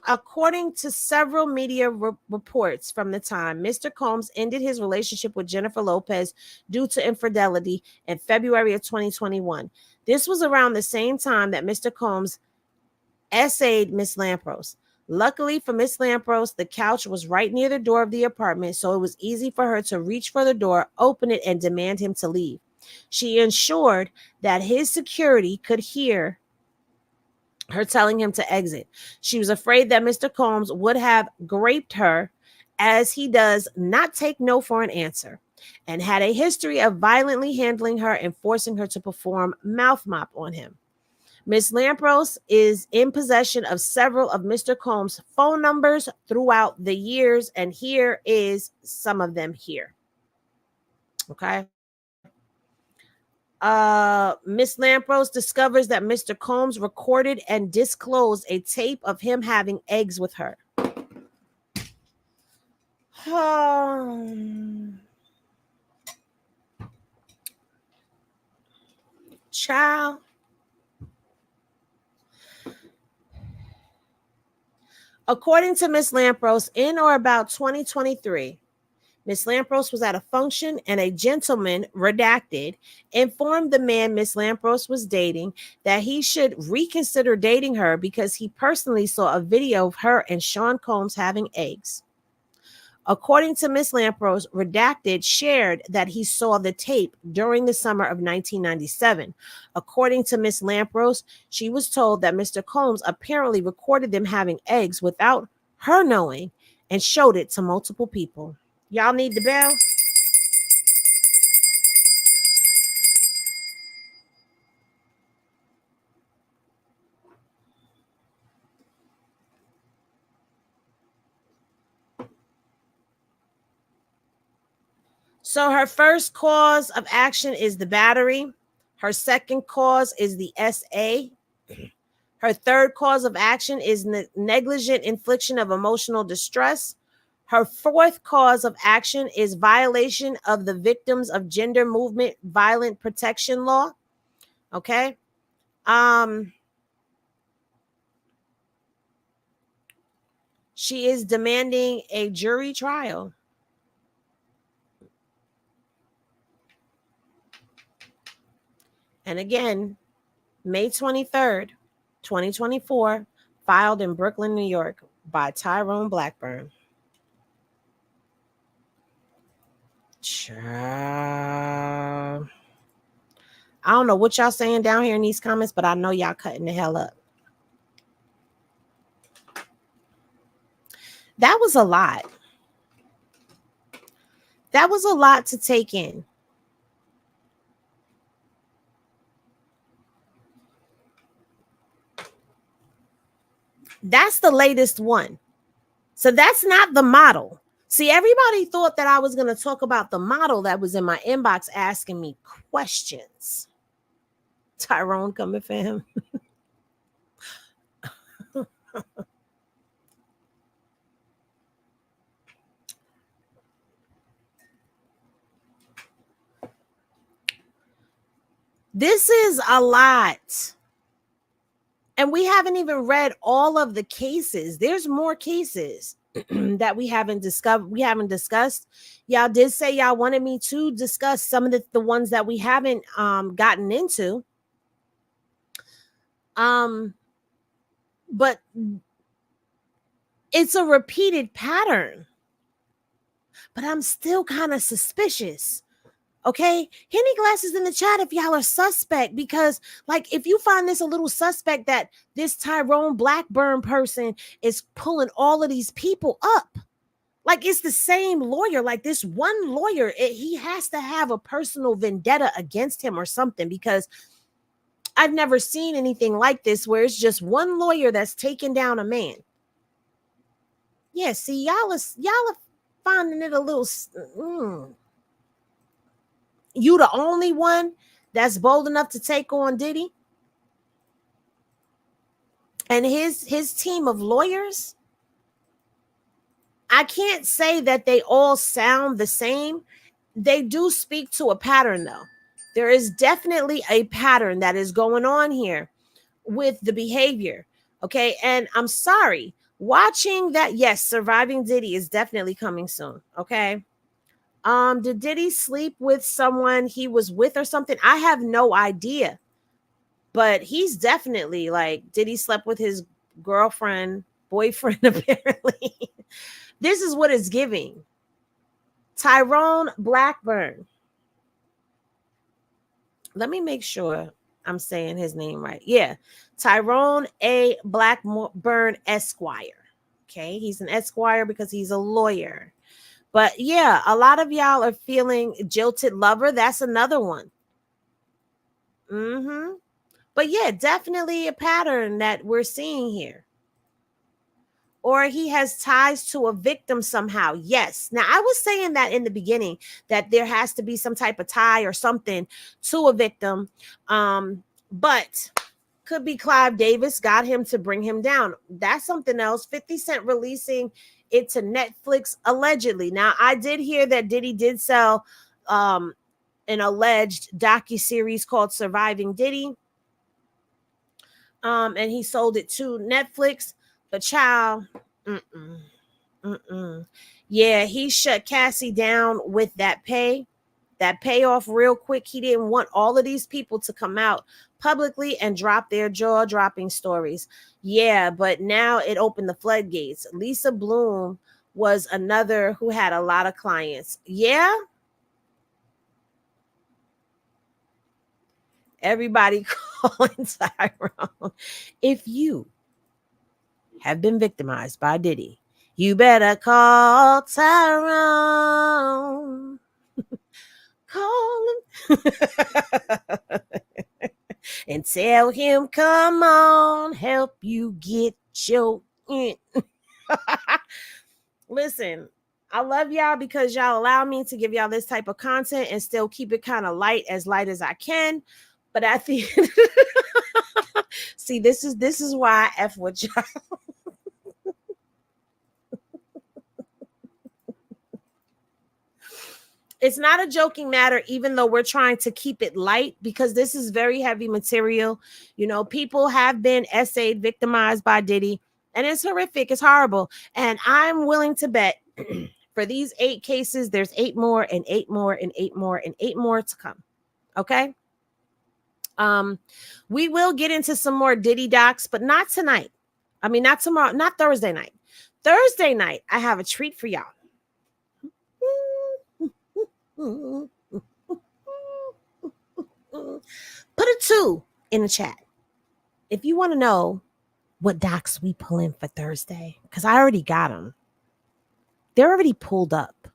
According to several media reports from the time, Mr. Combs ended his relationship with Jennifer Lopez due to infidelity in February of 2021. This was around the same time that Mr. Combs essayed Miss Lampros. Luckily for Miss Lampros, the couch was right near the door of the apartment, so it was easy for her to reach for the door, open it, and demand him to leave. She ensured that his security could hear her telling him to exit. She was afraid that Mr. Combs would have graped her, as he does not take no for an answer, and had a history of violently handling her and forcing her to perform mouth mop on him. Miss Lampros is in possession of several of Mr. Combs' phone numbers throughout the years, and here is some of them here. Okay. Miss Lampros discovers that Mr. Combs recorded and disclosed a tape of him having eggs with her. Child. According to Miss Lampros, in or about 2023, Miss Lampros was at a function and a gentleman, redacted, informed the man Miss Lampros was dating that he should reconsider dating her because he personally saw a video of her and Sean Combs having eggs. According to Miss Lampros, redacted shared that he saw the tape during the summer of 1997. According to Miss Lampros, she was told that Mr. Combs apparently recorded them having eggs without her knowing and showed it to multiple people. Y'all need the bell? So her first cause of action is the battery. Her second cause is the SA. Her third cause of action is negligent infliction of emotional distress. Her fourth cause of action is violation of the Victims of Gender Movement Violent Protection Law. Okay. She is demanding a jury trial. And again, May 23rd, 2024, filed in Brooklyn, New York by Tyrone Blackburn. Child. I don't know what y'all saying down here in these comments, but I know y'all cutting the hell up. That was a lot. That was a lot to take in. That's the latest one. So that's not the model. See, everybody thought that I was going to talk about the model that was in my inbox asking me questions. Tyrone coming for him. This is a lot. And we haven't even read all of the cases. There's more cases that we haven't discovered. We haven't discussed. Y'all did say y'all wanted me to discuss some of the ones that we haven't gotten into. But it's a repeated pattern. But I'm still kind of suspicious. Okay, Henny Glasses in the chat if y'all are suspect, because like if you find this a little suspect that this Tyrone Blackburn person is pulling all of these people up, like it's the same lawyer, like this one lawyer, he has to have a personal vendetta against him or something, because I've never seen anything like this where it's just one lawyer that's taking down a man. Yeah, see, y'all are finding it a little. You the only one that's bold enough to take on Diddy and his team of lawyers. I can't say that they all sound the same. They do speak to a pattern, though. There is definitely a pattern that is going on here with the behavior. Okay, and I'm sorry, watching that. Yes, Surviving Diddy is definitely coming soon. Okay. Did Diddy sleep with someone he was with or something? I have no idea. But he's definitely like, Diddy slept with his girlfriend, boyfriend, apparently. This is what it's giving. Tyrone Blackburn. Let me make sure I'm saying his name right. Yeah. Tyrone A. Blackburn Esquire. Okay. He's an Esquire because he's a lawyer. But yeah, a lot of y'all are feeling jilted lover. That's another one. But yeah, definitely a pattern that we're seeing here. Or he has ties to a victim somehow. Yes. Now, I was saying that in the beginning, that there has to be some type of tie or something to a victim. But could be Clive Davis got him to bring him down. That's something else. 50 Cent releasing it to Netflix allegedly. Now, I did hear that Diddy did sell an alleged docuseries called Surviving Diddy. And he sold it to Netflix. But child, yeah, he shut Cassie down with that payoff real quick. He didn't want all of these people to come out publicly and drop their jaw-dropping stories. Yeah, but now it opened the floodgates. Lisa Bloom was another who had a lot of clients. Yeah. Everybody calling Tyrone. If you have been victimized by Diddy, you better call Tyrone. Call him. And tell him, come on, help you get your Listen, I love y'all because y'all allow me to give y'all this type of content and still keep it kind of light as I can. But I think see, this is why I F with y'all. It's not a joking matter, even though we're trying to keep it light, because this is very heavy material. You know, people have been essayed, victimized by Diddy, and it's horrific. It's horrible. And I'm willing to bet for these 8 cases, there's 8 more and 8 more and 8 more and 8 more to come. Okay. We will get into some more Diddy docs, but not tonight. I mean, not tomorrow, not Thursday night. Thursday night, I have a treat for y'all. Put a 2 in the chat if you want to know what docs we pull in for Thursday, because I already got them. They're already pulled up.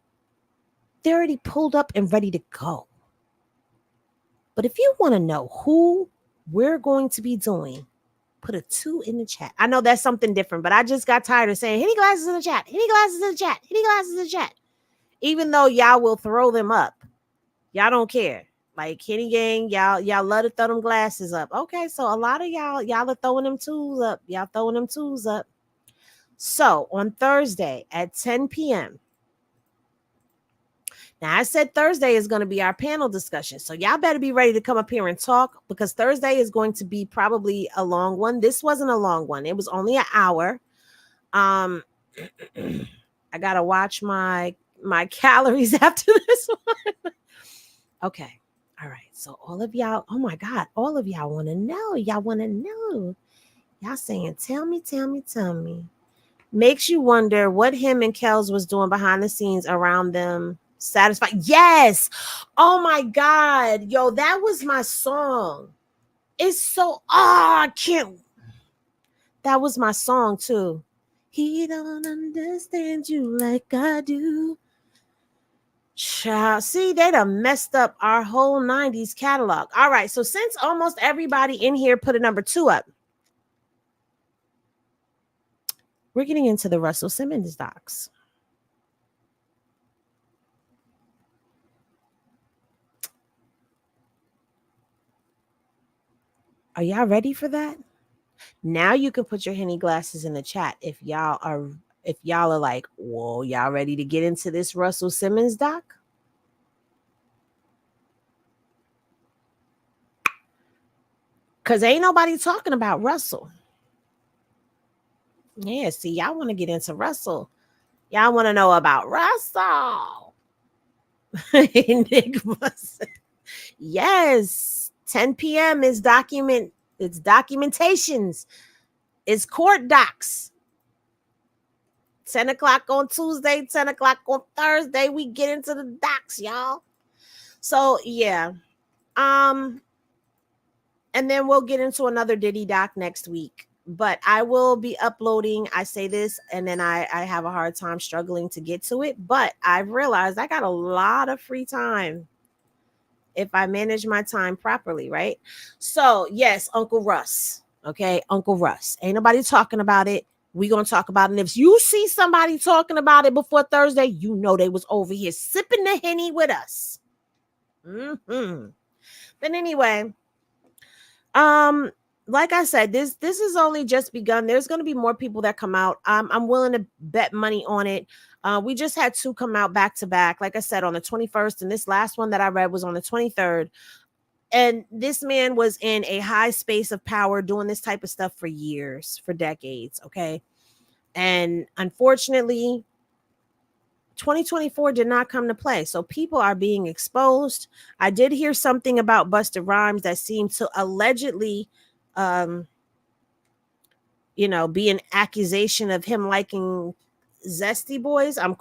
They're already pulled up and ready to go. But if you want to know who we're going to be doing, put a 2 in the chat. I know that's something different, but I just got tired of saying Henny Glasses in the chat, Henny Glasses in the chat, Henny Glasses in the chat. Even though y'all will throw them up, y'all don't care. Like Kenny Gang, y'all love to throw them glasses up. Okay, so a lot of y'all are throwing them tools up. Y'all throwing them tools up. So on Thursday at 10 p.m. Now I said Thursday is going to be our panel discussion. So y'all better be ready to come up here and talk, because Thursday is going to be probably a long one. This wasn't a long one. It was only an hour. I gotta watch my calories after this one. Okay. All right. So all of y'all, oh my God, all of y'all want to know. Y'all want to know. Y'all saying, tell me, tell me, tell me. Makes you wonder what him and Kels was doing behind the scenes around them. Satisfied. Yes. Oh my God. Yo, that was my song. It's so, I can't. That was my song too. He don't understand you like I do. Child, see, they done messed up our whole 90s catalog. All right, so since almost everybody in here put a number 2 up, we're getting into the Russell Simmons docs. Are y'all ready for that? Now you can put your Henny glasses in the chat if y'all are like, whoa, y'all ready to get into this Russell Simmons doc? Because ain't nobody talking about Russell. Yeah, see, y'all want to get into Russell. Y'all want to know about Russell. Nick yes, 10 p.m. is it's documentations. It's court docs. 10 o'clock on Tuesday, 10 o'clock on Thursday. We get into the docs, y'all. So yeah. And then we'll get into another Diddy doc next week. But I will be uploading. I say this and then I have a hard time struggling to get to it. But I've realized I got a lot of free time if I manage my time properly, right? So, yes, Uncle Russ. Okay, Uncle Russ. Ain't nobody talking about it. We gonna talk about it. And if you see somebody talking about it before Thursday, you know they was over here sipping the Henny with us. But anyway, like I said, this has only just begun. There's going to be more people that come out. I'm willing to bet money on it. We just had 2 come out back to back, like I said, on the 21st, and this last one that I read was on the 23rd. And this man was in a high space of power doing this type of stuff for years, for decades, okay? And unfortunately, 2024 did not come to play. So people are being exposed. I did hear something about Busta Rhymes that seemed to allegedly be an accusation of him liking Zesty Boys. I'm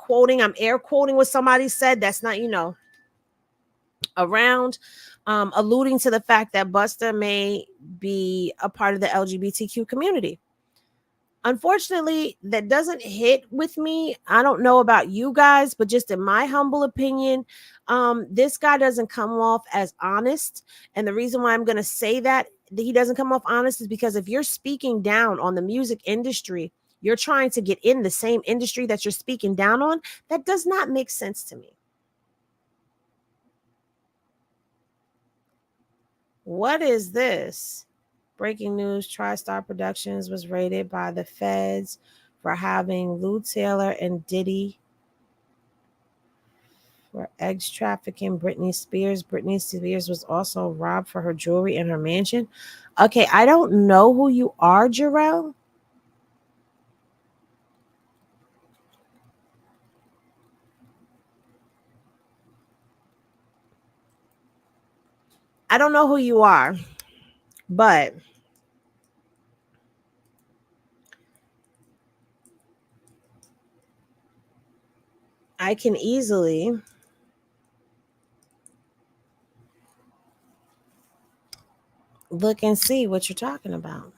air quoting what somebody said that's not, around, alluding to the fact that Busta may be a part of the LGBTQ community. Unfortunately, that doesn't hit with me. I don't know about you guys, but just in my humble opinion, this guy doesn't come off as honest. And the reason why I'm going to say that he doesn't come off honest is because if you're speaking down on the music industry, you're trying to get in the same industry that you're speaking down on. That does not make sense to me. What is this? Breaking news, TriStar Productions was raided by the feds for having Lou Taylor and Diddy for eggs trafficking Britney Spears. Britney Spears was also robbed for her jewelry in her mansion. Okay, I don't know who you are, Jarrell. I don't know who you are, but I can easily look and see what you're talking about.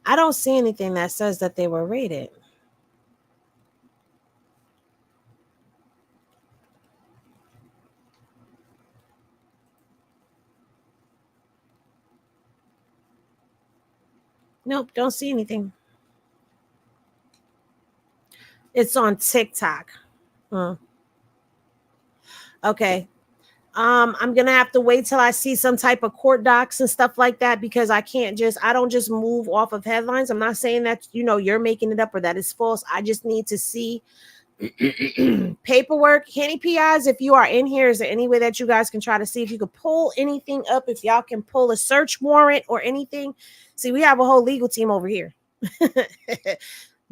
I don't see anything that says that they were raided. Nope, don't see anything. It's on TikTok. Okay. I'm gonna have to wait till I see some type of court docs and stuff like that, because I don't just move off of headlines. I'm not saying that, you're making it up or that it's false. I just need to see paperwork. Henny PIs, if you are in here, is there any way that you guys can try to see if you could pull anything up, if y'all can pull a search warrant or anything? See, we have a whole legal team over here.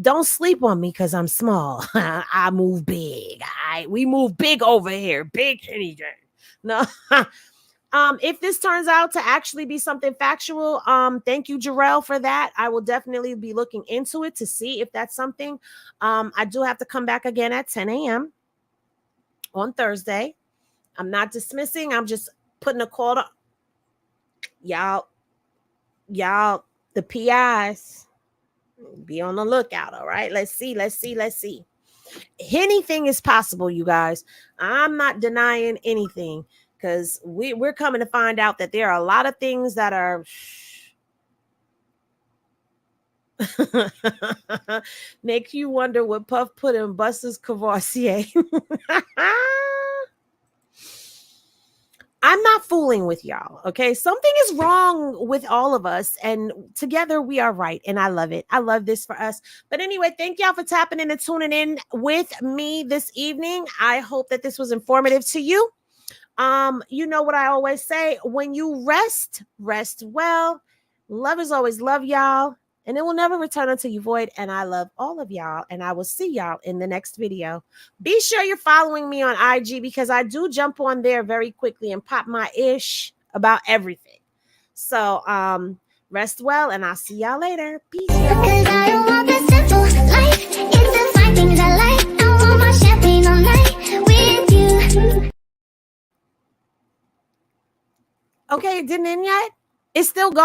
Don't sleep on me because I'm small. I move big. We move big over here. Big anything. No. If this turns out to actually be something factual, thank you, Jarrell, for that. I will definitely be looking into it to see if that's something. I do have to come back again at 10 a.m. on Thursday. I'm not dismissing. I'm just putting a call to y'all, the PIs. Be on the lookout. All right. Let's see. Anything is possible, you guys. I'm not denying anything, because we're coming to find out that there are a lot of things that are make you wonder what Puff put in Buster's Coercion. I'm not fooling with y'all, okay? Something is wrong with all of us, and together we are right, and I love it. I love this for us. But anyway, thank y'all for tapping in and tuning in with me this evening. I hope that this was informative to you. You know what I always say: when you rest well. Love is always love, y'all, and it will never return until you void. And I love all of y'all, and I will see y'all in the next video. Be sure you're following me on IG, because I do jump on there very quickly and pop my ish about everything. So rest well, and I'll see y'all later. Peace. Because I don't want the simple life. It's the fine things I like. I want my champagne all night with you. Okay, it didn't end yet. It's still going.